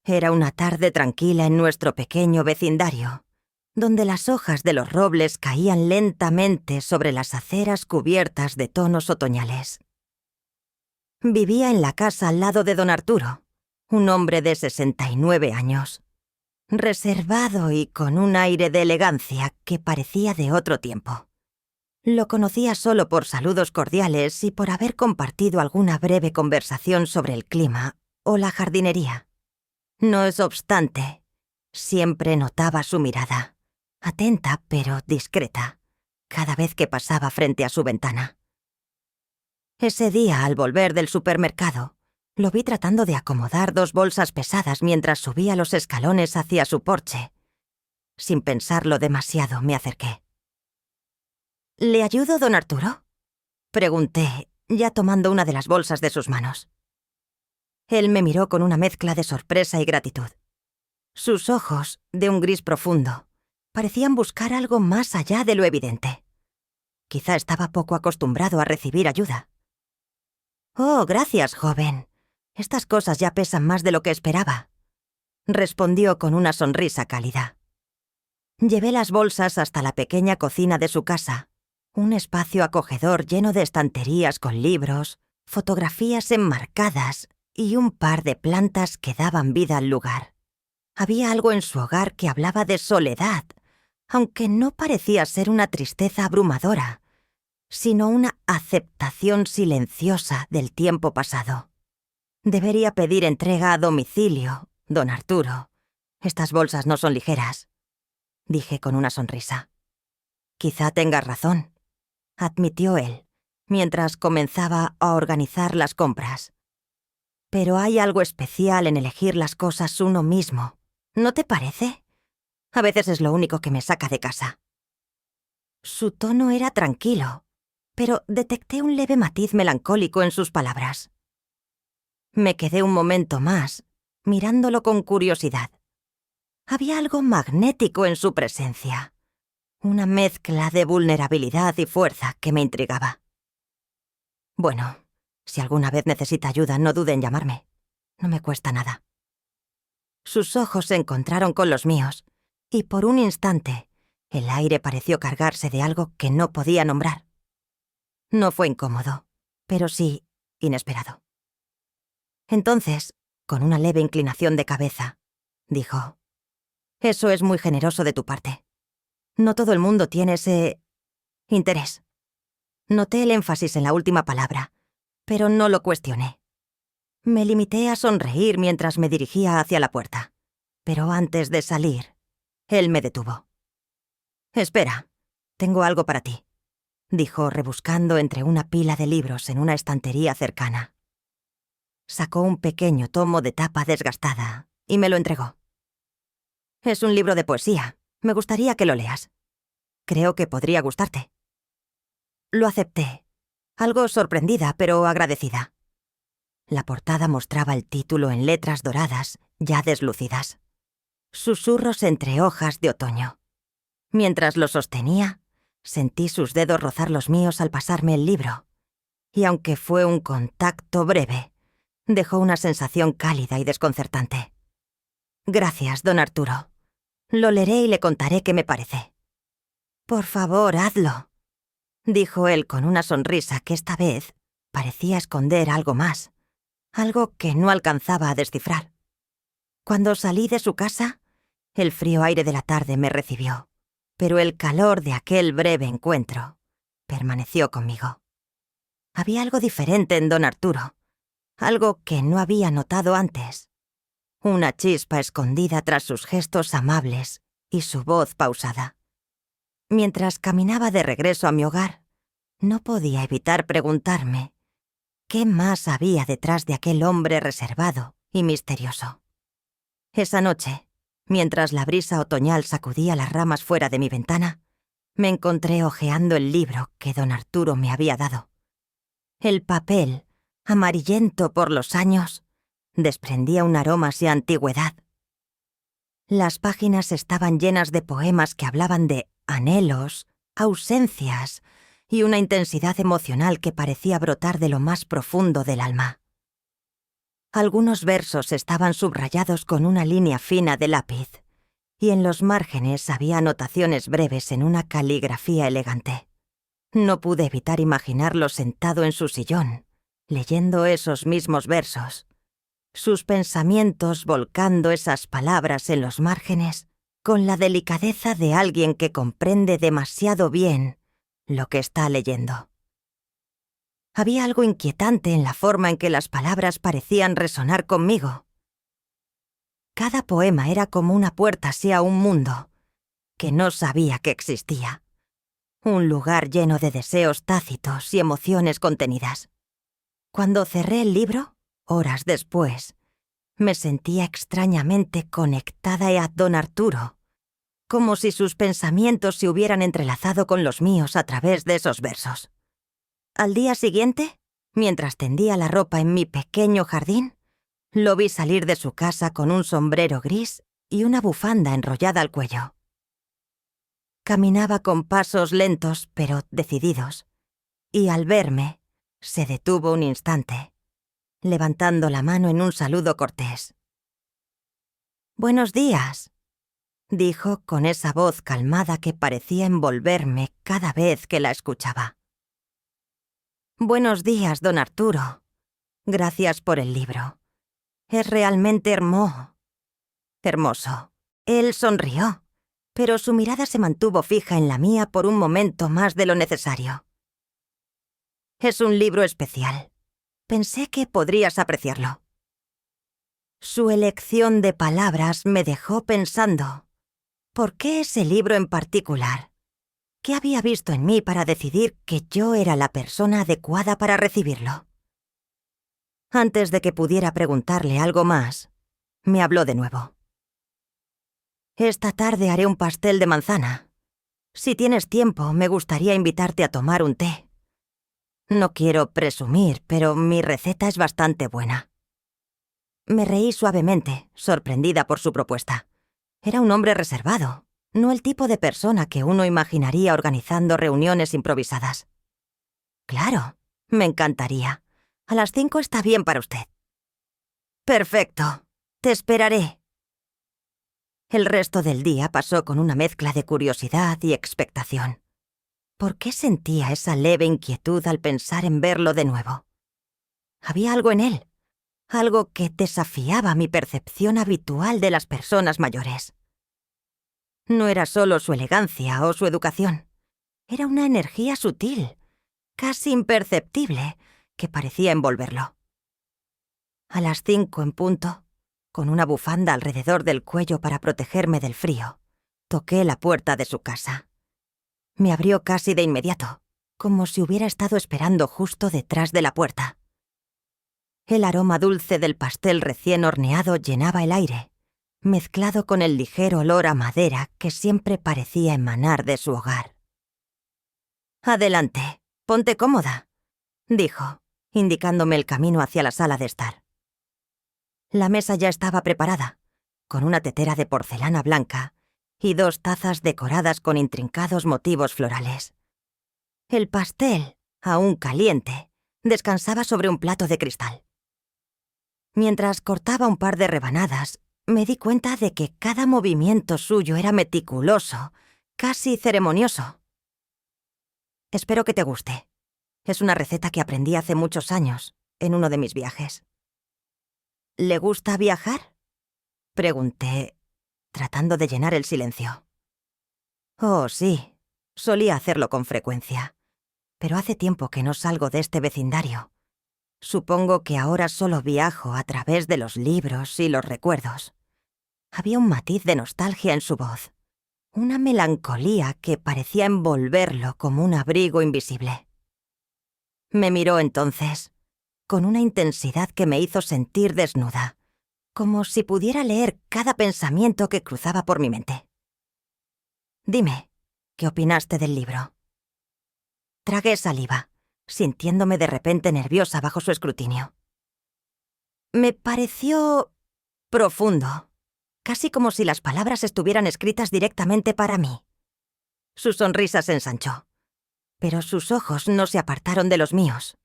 Era una tarde tranquila en nuestro pequeño vecindario, donde las hojas de los robles caían lentamente sobre las aceras cubiertas de tonos otoñales. Vivía en la casa al lado de don Arturo, un hombre de 69 años, reservado y con un aire de elegancia que parecía de otro tiempo. Lo conocía solo por saludos cordiales y por haber compartido alguna breve conversación sobre el clima o la jardinería. No obstante, siempre notaba su mirada, atenta pero discreta, cada vez que pasaba frente a su ventana. Ese día, al volver del supermercado, lo vi tratando de acomodar 2 bolsas pesadas mientras subía los escalones hacia su porche. Sin pensarlo demasiado, me acerqué. «¿Le ayudo, don Arturo?», pregunté, ya tomando una de las bolsas de sus manos. Él me miró con una mezcla de sorpresa y gratitud. Sus ojos, de un gris profundo, parecían buscar algo más allá de lo evidente. Quizá estaba poco acostumbrado a recibir ayuda. «Oh, gracias, joven. Estas cosas ya pesan más de lo que esperaba», respondió con una sonrisa cálida. Llevé las bolsas hasta la pequeña cocina de su casa, un espacio acogedor lleno de estanterías con libros, fotografías enmarcadas y un par de plantas que daban vida al lugar. Había algo en su hogar que hablaba de soledad, aunque no parecía ser una tristeza abrumadora, sino una aceptación silenciosa del tiempo pasado. «Debería pedir entrega a domicilio, don Arturo. Estas bolsas no son ligeras», dije con una sonrisa. «Quizá tengas razón», admitió él, mientras comenzaba a organizar las compras. «Pero hay algo especial en elegir las cosas uno mismo, ¿no te parece? A veces es lo único que me saca de casa». Su tono era tranquilo, pero detecté un leve matiz melancólico en sus palabras. Me quedé un momento más, mirándolo con curiosidad. Había algo magnético en su presencia, una mezcla de vulnerabilidad y fuerza que me intrigaba. «Bueno, si alguna vez necesita ayuda, no dude en llamarme. No me cuesta nada». Sus ojos se encontraron con los míos, y por un instante, el aire pareció cargarse de algo que no podía nombrar. No fue incómodo, pero sí inesperado. Entonces, con una leve inclinación de cabeza, dijo: «Eso es muy generoso de tu parte. No todo el mundo tiene ese interés». Noté el énfasis en la última palabra, pero no lo cuestioné. Me limité a sonreír mientras me dirigía hacia la puerta, pero antes de salir, él me detuvo. «Espera, tengo algo para ti», dijo rebuscando entre una pila de libros en una estantería cercana. Sacó un pequeño tomo de tapa desgastada y me lo entregó. «Es un libro de poesía. Me gustaría que lo leas. Creo que podría gustarte». Lo acepté, algo sorprendida pero agradecida. La portada mostraba el título en letras doradas, ya deslucidas. «Susurros entre hojas de otoño». Mientras lo sostenía, sentí sus dedos rozar los míos al pasarme el libro, y aunque fue un contacto breve, dejó una sensación cálida y desconcertante. «Gracias, don Arturo. Lo leeré y le contaré qué me parece». «Por favor, hazlo», dijo él con una sonrisa que esta vez parecía esconder algo más, algo que no alcanzaba a descifrar. Cuando salí de su casa, el frío aire de la tarde me recibió, pero el calor de aquel breve encuentro permaneció conmigo. Había algo diferente en don Arturo, algo que no había notado antes. Una chispa escondida tras sus gestos amables y su voz pausada. Mientras caminaba de regreso a mi hogar, no podía evitar preguntarme qué más había detrás de aquel hombre reservado y misterioso. Esa noche, mientras la brisa otoñal sacudía las ramas fuera de mi ventana, me encontré hojeando el libro que don Arturo me había dado. El papel, amarillento por los años, desprendía un aroma hacia antigüedad. Las páginas estaban llenas de poemas que hablaban de anhelos, ausencias y una intensidad emocional que parecía brotar de lo más profundo del alma. Algunos versos estaban subrayados con una línea fina de lápiz, y en los márgenes había anotaciones breves en una caligrafía elegante. No pude evitar imaginarlo sentado en su sillón, leyendo esos mismos versos, sus pensamientos volcando esas palabras en los márgenes con la delicadeza de alguien que comprende demasiado bien lo que está leyendo. Había algo inquietante en la forma en que las palabras parecían resonar conmigo. Cada poema era como una puerta hacia un mundo que no sabía que existía. Un lugar lleno de deseos tácitos y emociones contenidas. Cuando cerré el libro, horas después, me sentía extrañamente conectada a don Arturo, como si sus pensamientos se hubieran entrelazado con los míos a través de esos versos. Al día siguiente, mientras tendía la ropa en mi pequeño jardín, lo vi salir de su casa con un sombrero gris y una bufanda enrollada al cuello. Caminaba con pasos lentos pero decididos, y al verme, se detuvo un instante, levantando la mano en un saludo cortés. «Buenos días», dijo con esa voz calmada que parecía envolverme cada vez que la escuchaba. «Buenos días, don Arturo. Gracias por el libro. Es realmente hermoso». Él sonrió, pero su mirada se mantuvo fija en la mía por un momento más de lo necesario. «Es un libro especial. Pensé que podrías apreciarlo». Su elección de palabras me dejó pensando. ¿Por qué ese libro en particular? ¿Qué había visto en mí para decidir que yo era la persona adecuada para recibirlo? Antes de que pudiera preguntarle algo más, me habló de nuevo. «Esta tarde haré un pastel de manzana. Si tienes tiempo, me gustaría invitarte a tomar un té. No quiero presumir, pero mi receta es bastante buena». Me reí suavemente, sorprendida por su propuesta. Era un hombre reservado, no el tipo de persona que uno imaginaría organizando reuniones improvisadas. «Claro, me encantaría. A las 5 está bien para usted». «Perfecto. Te esperaré». El resto del día pasó con una mezcla de curiosidad y expectación. ¿Por qué sentía esa leve inquietud al pensar en verlo de nuevo? Había algo en él, algo que desafiaba mi percepción habitual de las personas mayores. No era solo su elegancia o su educación. Era una energía sutil, casi imperceptible, que parecía envolverlo. A las 5 en punto, con una bufanda alrededor del cuello para protegerme del frío, toqué la puerta de su casa. Me abrió casi de inmediato, como si hubiera estado esperando justo detrás de la puerta. El aroma dulce del pastel recién horneado llenaba el aire, mezclado con el ligero olor a madera que siempre parecía emanar de su hogar. «Adelante, ponte cómoda», dijo, indicándome el camino hacia la sala de estar. La mesa ya estaba preparada, con una tetera de porcelana blanca y 2 tazas decoradas con intrincados motivos florales. El pastel, aún caliente, descansaba sobre un plato de cristal. Mientras cortaba un par de rebanadas, me di cuenta de que cada movimiento suyo era meticuloso, casi ceremonioso. «Espero que te guste. Es una receta que aprendí hace muchos años, en uno de mis viajes». «¿Le gusta viajar?», pregunté, tratando de llenar el silencio. «Oh, sí. Solía hacerlo con frecuencia. Pero hace tiempo que no salgo de este vecindario. Supongo que ahora solo viajo a través de los libros y los recuerdos». Había un matiz de nostalgia en su voz, una melancolía que parecía envolverlo como un abrigo invisible. Me miró entonces, con una intensidad que me hizo sentir desnuda, como si pudiera leer cada pensamiento que cruzaba por mi mente. «Dime, ¿qué opinaste del libro?». Tragué saliva, sintiéndome de repente nerviosa bajo su escrutinio. «Me pareció profundo, casi como si las palabras estuvieran escritas directamente para mí». Su sonrisa se ensanchó, pero sus ojos no se apartaron de los míos.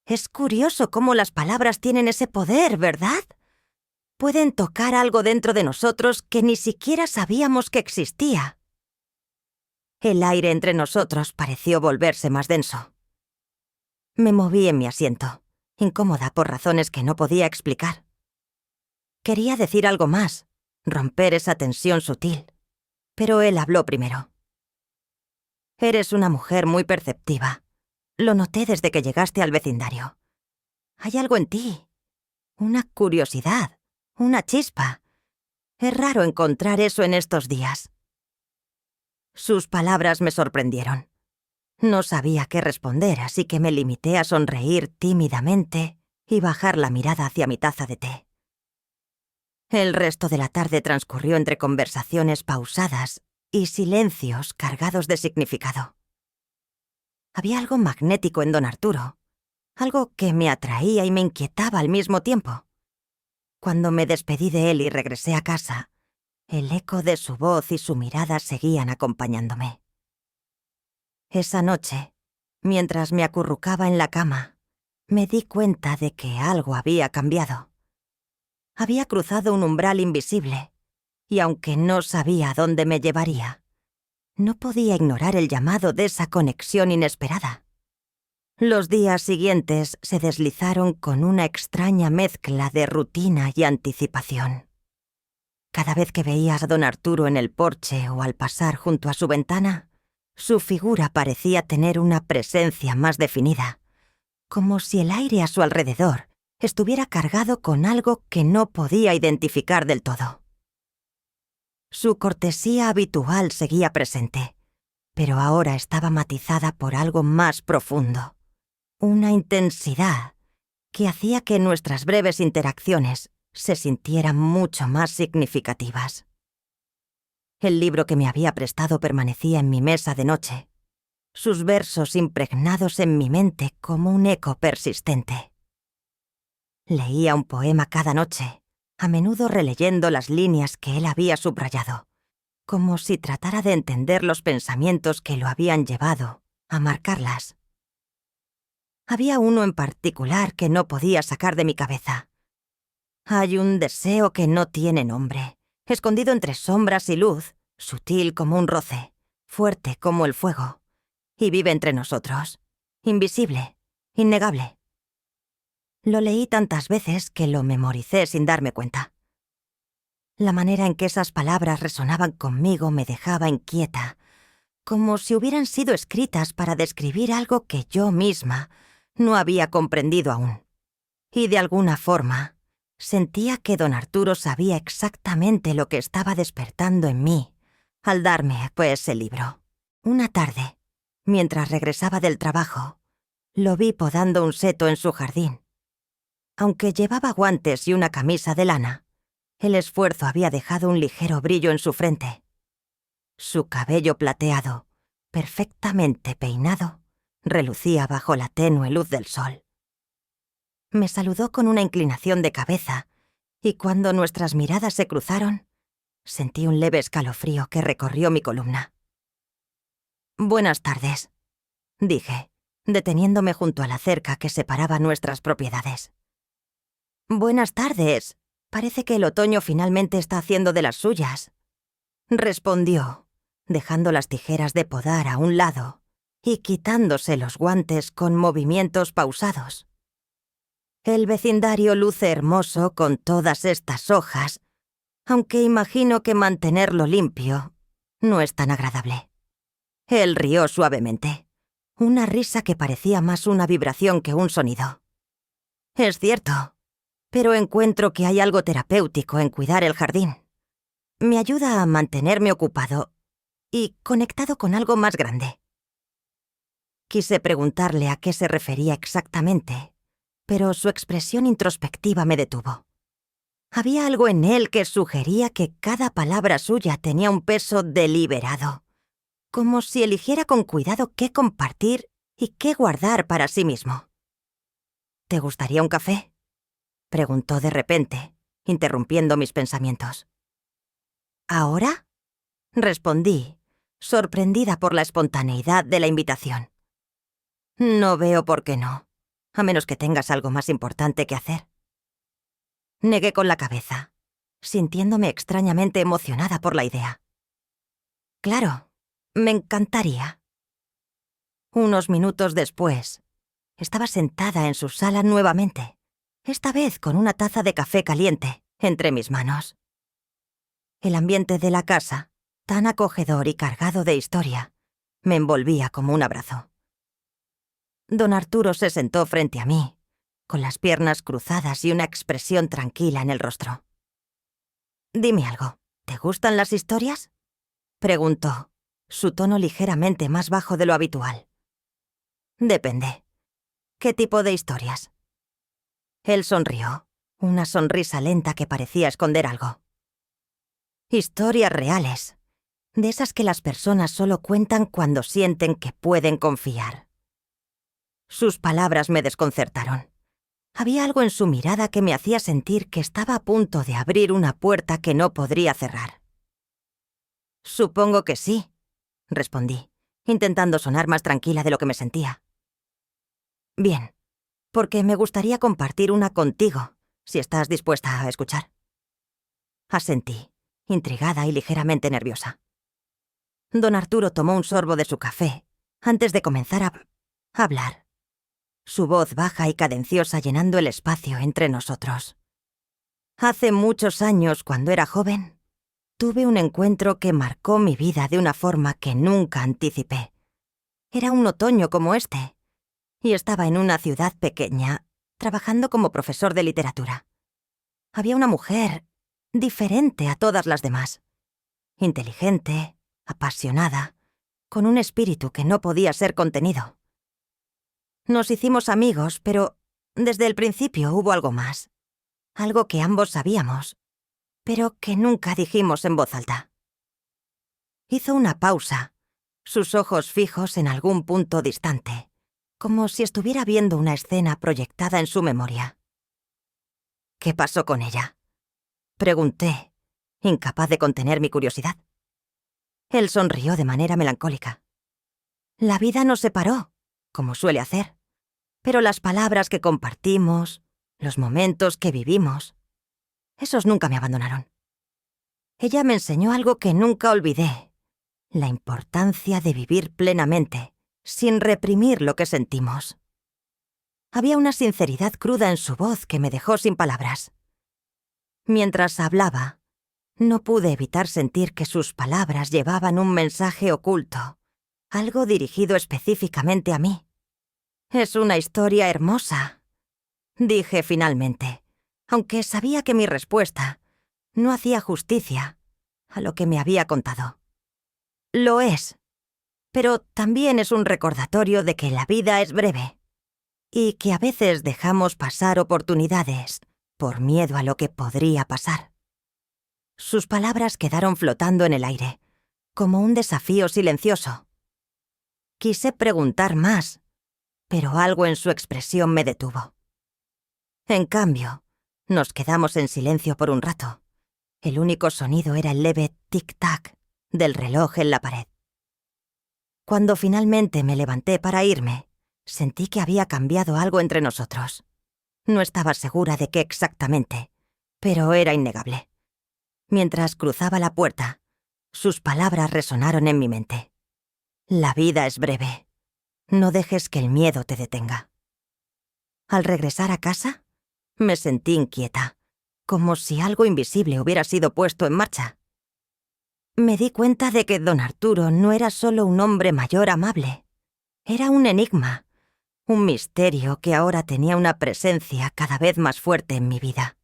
Es curioso cómo las palabras tienen ese poder, ¿verdad? Pueden tocar algo dentro de nosotros que ni siquiera sabíamos que existía. El aire entre nosotros pareció volverse más denso. Me moví en mi asiento, incómoda por razones que no podía explicar. Quería decir algo más, romper esa tensión sutil, pero él habló primero. Eres una mujer muy perceptiva. Lo noté desde que llegaste al vecindario. Hay algo en ti, una curiosidad, una chispa. Es raro encontrar eso en estos días. Sus palabras me sorprendieron. No sabía qué responder, así que me limité a sonreír tímidamente y bajar la mirada hacia mi taza de té. El resto de la tarde transcurrió entre conversaciones pausadas y silencios cargados de significado. Había algo magnético en don Arturo, algo que me atraía y me inquietaba al mismo tiempo. Cuando me despedí de él y regresé a casa, el eco de su voz y su mirada seguían acompañándome. Esa noche, mientras me acurrucaba en la cama, me di cuenta de que algo había cambiado. Había cruzado un umbral invisible, y aunque no sabía a dónde me llevaría, no podía ignorar el llamado de esa conexión inesperada. Los días siguientes se deslizaron con una extraña mezcla de rutina y anticipación. Cada vez que veía a don Arturo en el porche o al pasar junto a su ventana, su figura parecía tener una presencia más definida, como si el aire a su alrededor estuviera cargado con algo que no podía identificar del todo. Su cortesía habitual seguía presente, pero ahora estaba matizada por algo más profundo, una intensidad que hacía que nuestras breves interacciones se sintieran mucho más significativas. El libro que me había prestado permanecía en mi mesa de noche, sus versos impregnados en mi mente como un eco persistente. Leía un poema cada noche, a menudo releyendo las líneas que él había subrayado, como si tratara de entender los pensamientos que lo habían llevado a marcarlas. Había uno en particular que no podía sacar de mi cabeza. Hay un deseo que no tiene nombre, escondido entre sombras y luz, sutil como un roce, fuerte como el fuego, y vive entre nosotros, invisible, innegable. Lo leí tantas veces que lo memoricé sin darme cuenta. La manera en que esas palabras resonaban conmigo me dejaba inquieta, como si hubieran sido escritas para describir algo que yo misma no había comprendido aún. Y de alguna forma, sentía que don Arturo sabía exactamente lo que estaba despertando en mí al darme, pues, el libro. Una tarde, mientras regresaba del trabajo, lo vi podando un seto en su jardín. Aunque llevaba guantes y una camisa de lana, el esfuerzo había dejado un ligero brillo en su frente. Su cabello plateado, perfectamente peinado, relucía bajo la tenue luz del sol. Me saludó con una inclinación de cabeza, y cuando nuestras miradas se cruzaron, sentí un leve escalofrío que recorrió mi columna. «Buenas tardes», dije, deteniéndome junto a la cerca que separaba nuestras propiedades. «Buenas tardes. Parece que el otoño finalmente está haciendo de las suyas», respondió, dejando las tijeras de podar a un lado y quitándose los guantes con movimientos pausados. «El vecindario luce hermoso con todas estas hojas, aunque imagino que mantenerlo limpio no es tan agradable». Él rió suavemente, una risa que parecía más una vibración que un sonido. «Es cierto, pero encuentro que hay algo terapéutico en cuidar el jardín. Me ayuda a mantenerme ocupado y conectado con algo más grande». Quise preguntarle a qué se refería exactamente, pero su expresión introspectiva me detuvo. Había algo en él que sugería que cada palabra suya tenía un peso deliberado, como si eligiera con cuidado qué compartir y qué guardar para sí mismo. «¿Te gustaría un café?», preguntó de repente, interrumpiendo mis pensamientos. «¿Ahora?», respondí, sorprendida por la espontaneidad de la invitación. «No veo por qué no. a menos que tengas algo más importante que hacer. Negué con la cabeza, sintiéndome extrañamente emocionada por la idea. Claro, me encantaría. Unos minutos después, estaba sentada en su sala nuevamente, esta vez con una taza de café caliente entre mis manos. El ambiente de la casa, tan acogedor y cargado de historia, me envolvía como un abrazo. Don Arturo se sentó frente a mí, con las piernas cruzadas y una expresión tranquila en el rostro. «Dime algo, ¿te gustan las historias?», preguntó, su tono ligeramente más bajo de lo habitual. «Depende. ¿Qué tipo de historias?». Él sonrió, una sonrisa lenta que parecía esconder algo. «Historias reales, de esas que las personas solo cuentan cuando sienten que pueden confiar». Sus palabras me desconcertaron. Había algo en su mirada que me hacía sentir que estaba a punto de abrir una puerta que no podría cerrar. «Supongo que sí», respondí, intentando sonar más tranquila de lo que me sentía. «Bien, porque me gustaría compartir una contigo, si estás dispuesta a escuchar». Asentí, intrigada y ligeramente nerviosa. Don Arturo tomó un sorbo de su café antes de comenzar a hablar, su voz baja y cadenciosa llenando el espacio entre nosotros. «Hace muchos años, cuando era joven, tuve un encuentro que marcó mi vida de una forma que nunca anticipé. Era un otoño como este, y estaba en una ciudad pequeña, trabajando como profesor de literatura. Había una mujer diferente a todas las demás, inteligente, apasionada, con un espíritu que no podía ser contenido. Nos hicimos amigos, pero desde el principio hubo algo más, algo que ambos sabíamos, pero que nunca dijimos en voz alta». Hizo una pausa, sus ojos fijos en algún punto distante, como si estuviera viendo una escena proyectada en su memoria. «¿Qué pasó con ella?», pregunté, incapaz de contener mi curiosidad. Él sonrió de manera melancólica. «La vida nos separó, como suele hacer, pero las palabras que compartimos, los momentos que vivimos, esos nunca me abandonaron. Ella me enseñó algo que nunca olvidé, la importancia de vivir plenamente, sin reprimir lo que sentimos». Había una sinceridad cruda en su voz que me dejó sin palabras. Mientras hablaba, no pude evitar sentir que sus palabras llevaban un mensaje oculto, algo dirigido específicamente a mí. «Es una historia hermosa», dije finalmente, aunque sabía que mi respuesta no hacía justicia a lo que me había contado. «Lo es, pero también es un recordatorio de que la vida es breve y que a veces dejamos pasar oportunidades por miedo a lo que podría pasar». Sus palabras quedaron flotando en el aire, como un desafío silencioso. Quise preguntar más, pero algo en su expresión me detuvo. En cambio, nos quedamos en silencio por un rato. El único sonido era el leve tic-tac del reloj en la pared. Cuando finalmente me levanté para irme, sentí que había cambiado algo entre nosotros. No estaba segura de qué exactamente, pero era innegable. Mientras cruzaba la puerta, sus palabras resonaron en mi mente. «La vida es breve. No dejes que el miedo te detenga». Al regresar a casa, me sentí inquieta, como si algo invisible hubiera sido puesto en marcha. Me di cuenta de que don Arturo no era solo un hombre mayor amable. Era un enigma, un misterio que ahora tenía una presencia cada vez más fuerte en mi vida.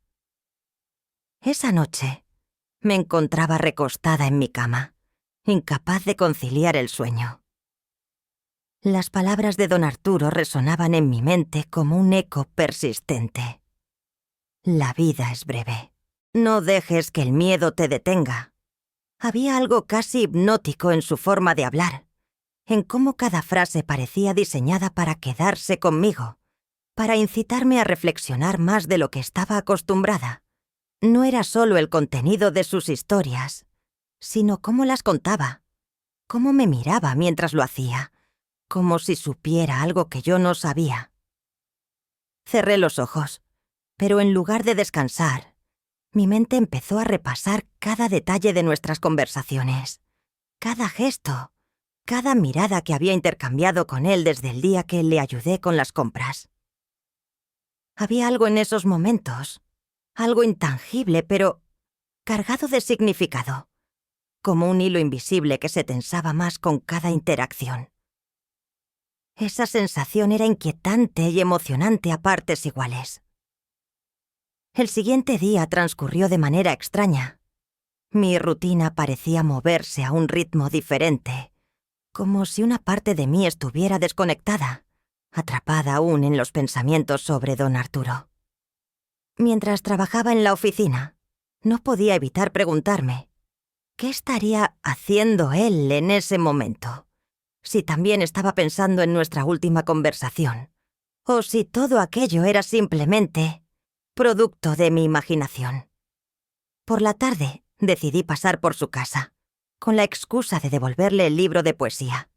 Esa noche, me encontraba recostada en mi cama, incapaz de conciliar el sueño. Las palabras de don Arturo resonaban en mi mente como un eco persistente. «La vida es breve. No dejes que el miedo te detenga». Había algo casi hipnótico en su forma de hablar, en cómo cada frase parecía diseñada para quedarse conmigo, para incitarme a reflexionar más de lo que estaba acostumbrada. No era solo el contenido de sus historias, sino cómo las contaba, cómo me miraba mientras lo hacía, como si supiera algo que yo no sabía. Cerré los ojos, pero en lugar de descansar, mi mente empezó a repasar cada detalle de nuestras conversaciones, cada gesto, cada mirada que había intercambiado con él desde el día que le ayudé con las compras. Había algo en esos momentos, algo intangible, pero cargado de significado, como un hilo invisible que se tensaba más con cada interacción. Esa sensación era inquietante y emocionante a partes iguales. El siguiente día transcurrió de manera extraña. Mi rutina parecía moverse a un ritmo diferente, como si una parte de mí estuviera desconectada, atrapada aún en los pensamientos sobre don Arturo. Mientras trabajaba en la oficina, no podía evitar preguntarme, ¿qué estaría haciendo él en ese momento? Si también estaba pensando en nuestra última conversación, o si todo aquello era simplemente producto de mi imaginación. Por la tarde decidí pasar por su casa, con la excusa de devolverle el libro de poesía.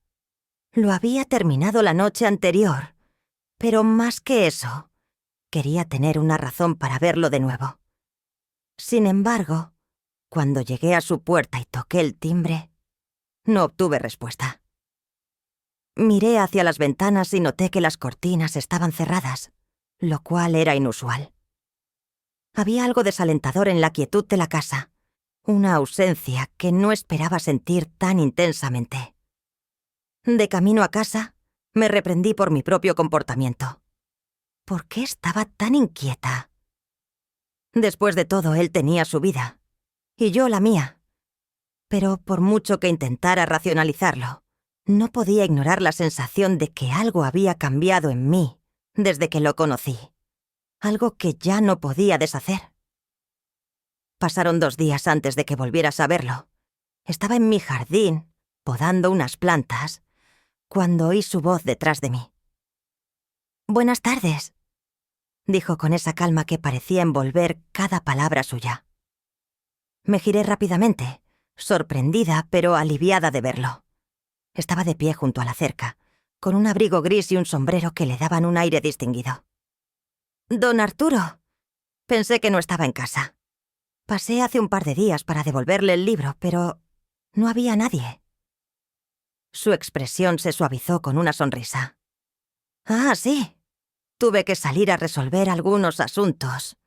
Lo había terminado la noche anterior, pero más que eso, quería tener una razón para verlo de nuevo. Sin embargo, cuando llegué a su puerta y toqué el timbre, no obtuve respuesta. Miré hacia las ventanas y noté que las cortinas estaban cerradas, lo cual era inusual. Había algo desalentador en la quietud de la casa, una ausencia que no esperaba sentir tan intensamente. De camino a casa, me reprendí por mi propio comportamiento. ¿Por qué estaba tan inquieta? Después de todo, él tenía su vida, y yo la mía. Pero por mucho que intentara racionalizarlo, no podía ignorar la sensación de que algo había cambiado en mí desde que lo conocí, algo que ya no podía deshacer. Pasaron 2 días antes de que volvieras a verlo. Estaba en mi jardín, podando unas plantas, cuando oí su voz detrás de mí. «Buenas tardes», dijo con esa calma que parecía envolver cada palabra suya. Me giré rápidamente, sorprendida pero aliviada de verlo. Estaba de pie junto a la cerca, con un abrigo gris y un sombrero que le daban un aire distinguido. «Don Arturo». Pensé que no estaba en casa. Pasé hace un par de días para devolverle el libro, pero no había nadie. Su expresión se suavizó con una sonrisa. «Ah, sí. Tuve que salir a resolver algunos asuntos.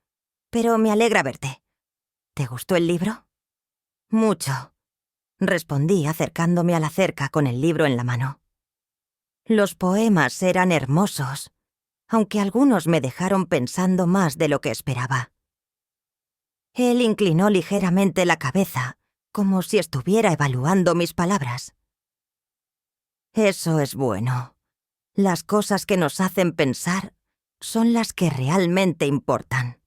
Pero me alegra verte. ¿Te gustó el libro?» «Mucho», respondí acercándome a la cerca con el libro en la mano. Los poemas eran hermosos, aunque algunos me dejaron pensando más de lo que esperaba. Él inclinó ligeramente la cabeza, como si estuviera evaluando mis palabras. Eso es bueno. Las cosas que nos hacen pensar son las que realmente importan.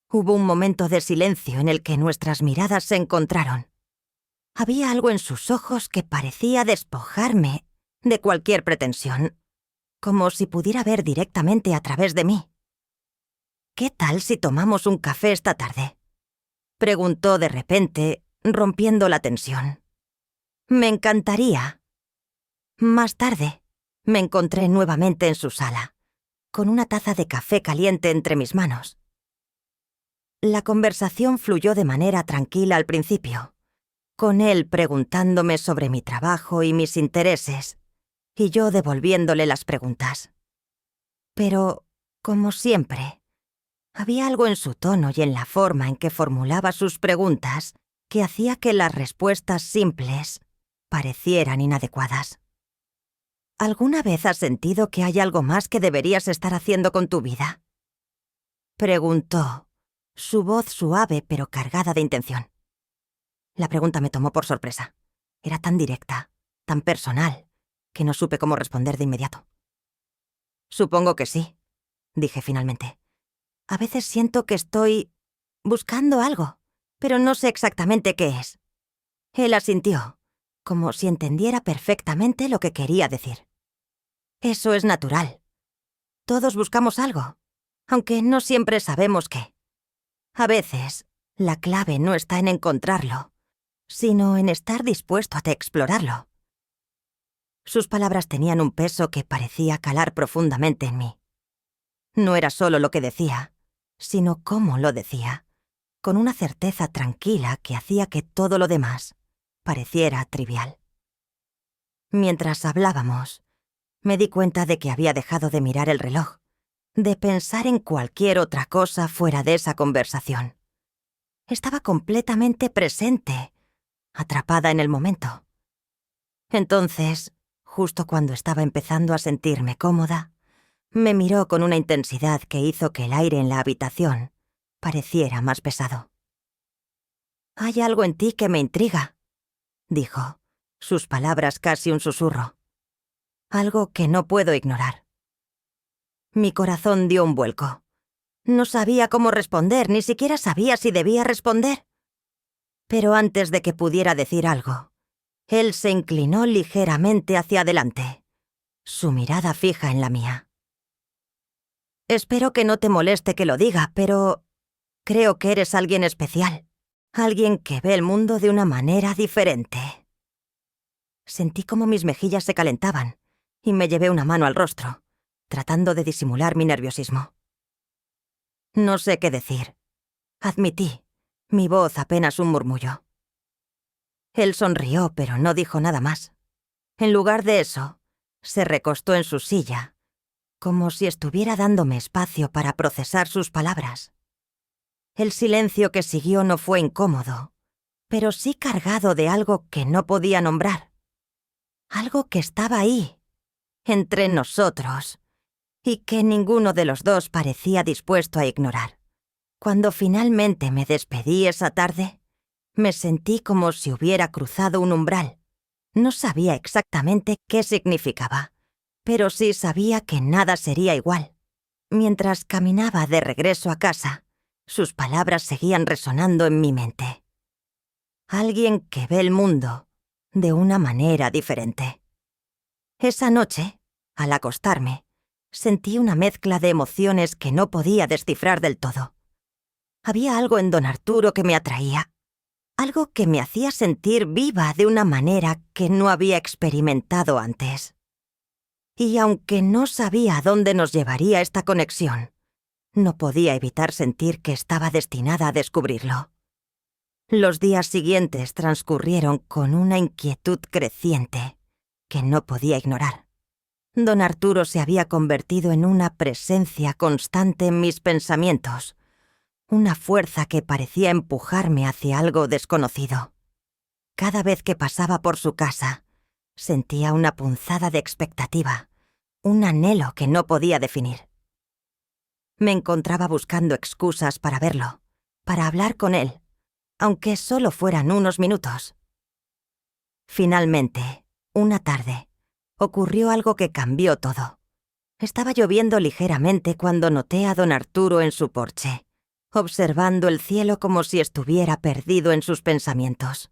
Hubo un momento de silencio en el que nuestras miradas se encontraron. Había algo en sus ojos que parecía despojarme de cualquier pretensión, como si pudiera ver directamente a través de mí. «¿Qué tal si tomamos un café esta tarde?», preguntó de repente, rompiendo la tensión. «Me encantaría». Más tarde, me encontré nuevamente en su sala, con una taza de café caliente entre mis manos. La conversación fluyó de manera tranquila al principio, con él preguntándome sobre mi trabajo y mis intereses, y yo devolviéndole las preguntas. Pero, como siempre, había algo en su tono y en la forma en que formulaba sus preguntas que hacía que las respuestas simples parecieran inadecuadas. ¿Alguna vez has sentido que hay algo más que deberías estar haciendo con tu vida?, preguntó, su voz suave pero cargada de intención. La pregunta me tomó por sorpresa. Era tan directa, tan personal, que no supe cómo responder de inmediato. «Supongo que sí», dije finalmente. «A veces siento que estoy buscando algo, pero no sé exactamente qué es». Él asintió, como si entendiera perfectamente lo que quería decir. «Eso es natural. Todos buscamos algo, aunque no siempre sabemos qué. A veces, la clave no está en encontrarlo, sino en estar dispuesto a explorarlo». Sus palabras tenían un peso que parecía calar profundamente en mí. No era solo lo que decía, sino cómo lo decía, con una certeza tranquila que hacía que todo lo demás pareciera trivial. Mientras hablábamos, me di cuenta de que había dejado de mirar el reloj, de pensar en cualquier otra cosa fuera de esa conversación. Estaba completamente presente, atrapada en el momento. Entonces, justo cuando estaba empezando a sentirme cómoda, me miró con una intensidad que hizo que el aire en la habitación pareciera más pesado. «Hay algo en ti que me intriga», dijo, sus palabras casi un susurro. «Algo que no puedo ignorar». Mi corazón dio un vuelco. No sabía cómo responder, ni siquiera sabía si debía responder. Pero antes de que pudiera decir algo, él se inclinó ligeramente hacia adelante, su mirada fija en la mía. «Espero que no te moleste que lo diga, pero creo que eres alguien especial, alguien que ve el mundo de una manera diferente». Sentí como mis mejillas se calentaban y me llevé una mano al rostro, tratando de disimular mi nerviosismo. No sé qué decir. Admití, mi voz apenas un murmullo. Él sonrió, pero no dijo nada más. En lugar de eso, se recostó en su silla, como si estuviera dándome espacio para procesar sus palabras. El silencio que siguió no fue incómodo, pero sí cargado de algo que no podía nombrar. Algo que estaba ahí, entre nosotros, y que ninguno de los dos parecía dispuesto a ignorar. Cuando finalmente me despedí esa tarde, me sentí como si hubiera cruzado un umbral. No sabía exactamente qué significaba, pero sí sabía que nada sería igual. Mientras caminaba de regreso a casa, sus palabras seguían resonando en mi mente. Alguien que ve el mundo de una manera diferente. Esa noche, al acostarme, sentí una mezcla de emociones que no podía descifrar del todo. Había algo en don Arturo que me atraía, algo que me hacía sentir viva de una manera que no había experimentado antes. Y aunque no sabía a dónde nos llevaría esta conexión, no podía evitar sentir que estaba destinada a descubrirlo. Los días siguientes transcurrieron con una inquietud creciente que no podía ignorar. Don Arturo se había convertido en una presencia constante en mis pensamientos, una fuerza que parecía empujarme hacia algo desconocido. Cada vez que pasaba por su casa, sentía una punzada de expectativa, un anhelo que no podía definir. Me encontraba buscando excusas para verlo, para hablar con él, aunque solo fueran unos minutos. Finalmente, una tarde, ocurrió algo que cambió todo. Estaba lloviendo ligeramente cuando noté a don Arturo en su porche, observando el cielo como si estuviera perdido en sus pensamientos.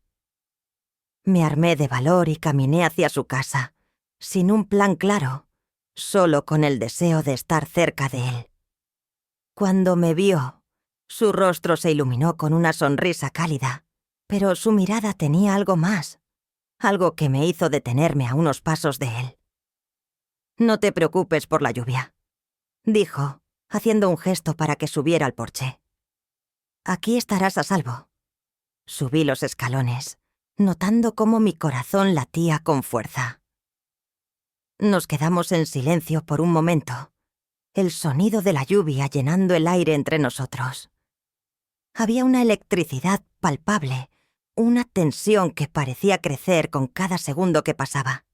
Me armé de valor y caminé hacia su casa, sin un plan claro, solo con el deseo de estar cerca de él. Cuando me vio, su rostro se iluminó con una sonrisa cálida, pero su mirada tenía algo más, algo que me hizo detenerme a unos pasos de él. «No te preocupes por la lluvia», dijo, haciendo un gesto para que subiera al porche. «Aquí estarás a salvo». Subí los escalones, notando cómo mi corazón latía con fuerza. Nos quedamos en silencio por un momento, el sonido de la lluvia llenando el aire entre nosotros. Había una electricidad palpable, una tensión que parecía crecer con cada segundo que pasaba.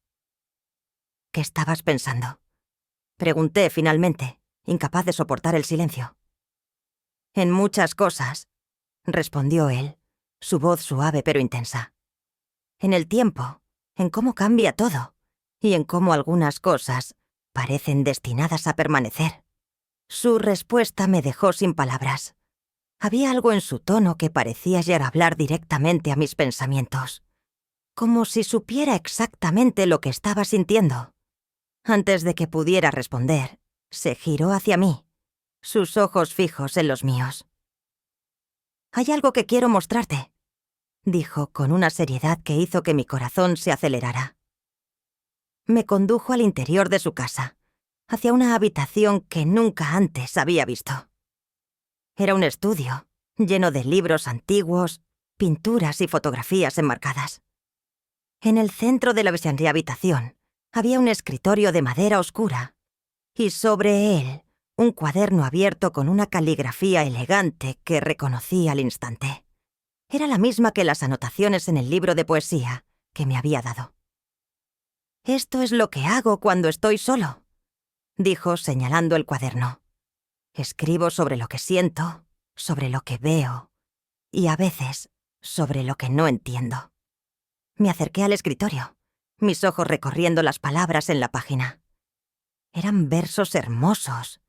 «¿Qué estabas pensando?», pregunté finalmente, incapaz de soportar el silencio. «En muchas cosas», respondió él, su voz suave pero intensa. «En el tiempo, en cómo cambia todo, y en cómo algunas cosas parecen destinadas a permanecer». Su respuesta me dejó sin palabras. Había algo en su tono que parecía llegar a hablar directamente a mis pensamientos, como si supiera exactamente lo que estaba sintiendo. Antes de que pudiera responder, se giró hacia mí, sus ojos fijos en los míos. «Hay algo que quiero mostrarte», dijo con una seriedad que hizo que mi corazón se acelerara. Me condujo al interior de su casa, hacia una habitación que nunca antes había visto. Era un estudio, lleno de libros antiguos, pinturas y fotografías enmarcadas. En el centro de la habitación había un escritorio de madera oscura, y sobre él un cuaderno abierto con una caligrafía elegante que reconocí al instante. Era la misma que las anotaciones en el libro de poesía que me había dado. «Esto es lo que hago cuando estoy solo», dijo señalando el cuaderno. «Escribo sobre lo que siento, sobre lo que veo, y a veces sobre lo que no entiendo». Me acerqué al escritorio, mis ojos recorriendo las palabras en la página. Eran versos hermosos,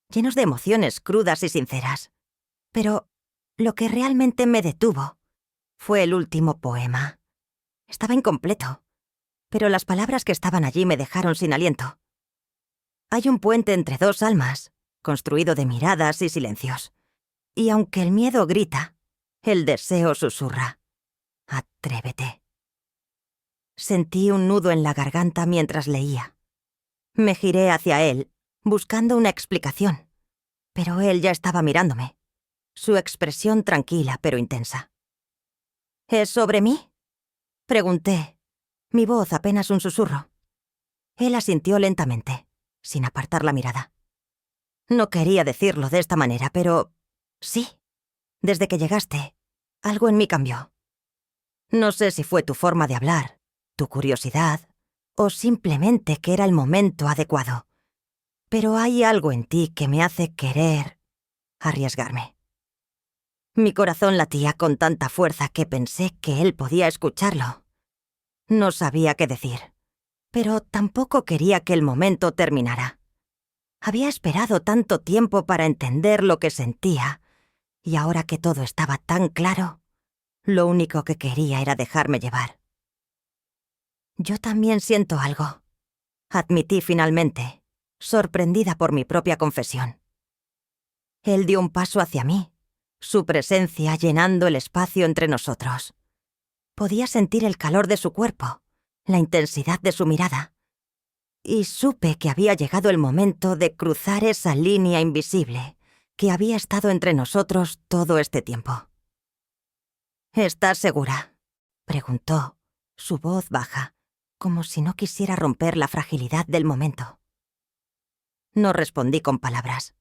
llenos de emociones crudas y sinceras. Pero lo que realmente me detuvo fue el último poema. Estaba incompleto, pero las palabras que estaban allí me dejaron sin aliento. Hay un puente entre dos almas, construido de miradas y silencios. Y aunque el miedo grita, el deseo susurra. Atrévete. Sentí un nudo en la garganta mientras leía. Me giré hacia él, buscando una explicación, pero él ya estaba mirándome, su expresión tranquila pero intensa. «¿Es sobre mí?», pregunté, mi voz apenas un susurro. Él asintió lentamente, sin apartar la mirada. No quería decirlo de esta manera, pero sí. Desde que llegaste, algo en mí cambió. No sé si fue tu forma de hablar, tu curiosidad, o simplemente que era el momento adecuado. Pero hay algo en ti que me hace querer arriesgarme. Mi corazón latía con tanta fuerza que pensé que él podía escucharlo. No sabía qué decir, pero tampoco quería que el momento terminara. Había esperado tanto tiempo para entender lo que sentía, y ahora que todo estaba tan claro, lo único que quería era dejarme llevar. «Yo también siento algo», admití finalmente, sorprendida por mi propia confesión. Él dio un paso hacia mí, su presencia llenando el espacio entre nosotros. Podía sentir el calor de su cuerpo, la intensidad de su mirada, y supe que había llegado el momento de cruzar esa línea invisible que había estado entre nosotros todo este tiempo. «¿Estás segura?», preguntó, su voz baja, como si no quisiera romper la fragilidad del momento. No respondí con palabras.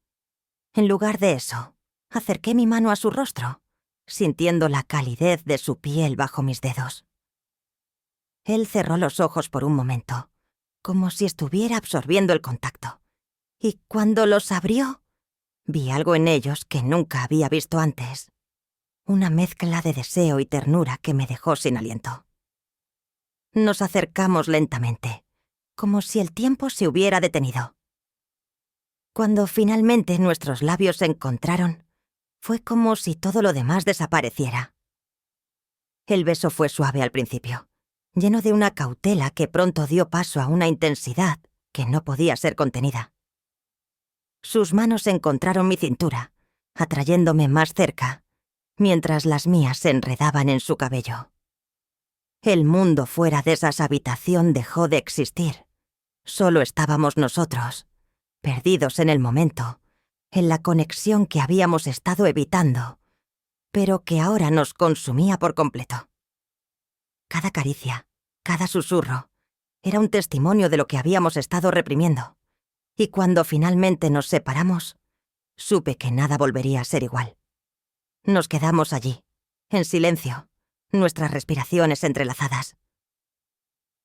En lugar de eso, acerqué mi mano a su rostro, sintiendo la calidez de su piel bajo mis dedos. Él cerró los ojos por un momento, como si estuviera absorbiendo el contacto, y cuando los abrió, vi algo en ellos que nunca había visto antes. Una mezcla de deseo y ternura que me dejó sin aliento. Nos acercamos lentamente, como si el tiempo se hubiera detenido. Cuando finalmente nuestros labios se encontraron, fue como si todo lo demás desapareciera. El beso fue suave al principio, lleno de una cautela que pronto dio paso a una intensidad que no podía ser contenida. Sus manos encontraron mi cintura, atrayéndome más cerca, mientras las mías se enredaban en su cabello. El mundo fuera de esa habitación dejó de existir. Solo estábamos nosotros, perdidos en el momento, en la conexión que habíamos estado evitando, pero que ahora nos consumía por completo. Cada caricia, cada susurro, era un testimonio de lo que habíamos estado reprimiendo, y cuando finalmente nos separamos, supe que nada volvería a ser igual. Nos quedamos allí, en silencio, nuestras respiraciones entrelazadas.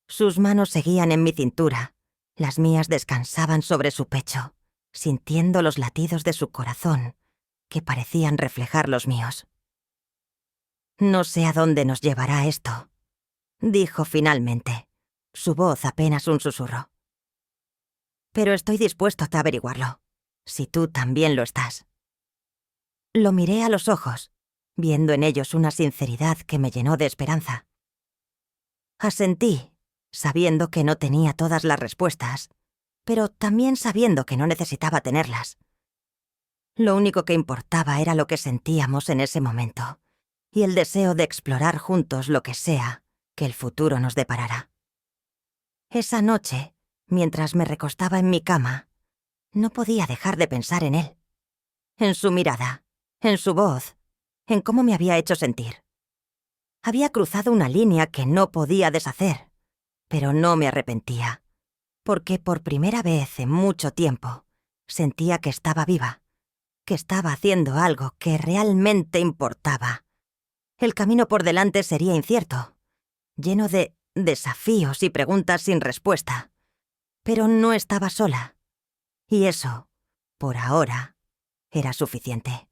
Sus manos seguían en mi cintura, las mías descansaban sobre su pecho, sintiendo los latidos de su corazón, que parecían reflejar los míos. «No sé a dónde nos llevará esto», dijo finalmente, su voz apenas un susurro. «Pero estoy dispuesto a averiguarlo, si tú también lo estás». Lo miré a los ojos, viendo en ellos una sinceridad que me llenó de esperanza. Asentí, sabiendo que no tenía todas las respuestas, pero también sabiendo que no necesitaba tenerlas. Lo único que importaba era lo que sentíamos en ese momento, y el deseo de explorar juntos lo que sea que el futuro nos deparara. Esa noche, mientras me recostaba en mi cama, No podía dejar de pensar en él, en su mirada, en su voz, en cómo me había hecho sentir. Había cruzado una línea que no podía deshacer, pero no me arrepentía, porque por primera vez en mucho tiempo sentía que estaba viva, que estaba haciendo algo que realmente importaba. El camino por delante sería incierto, lleno de desafíos y preguntas sin respuesta, pero no estaba sola. Y eso, por ahora, era suficiente.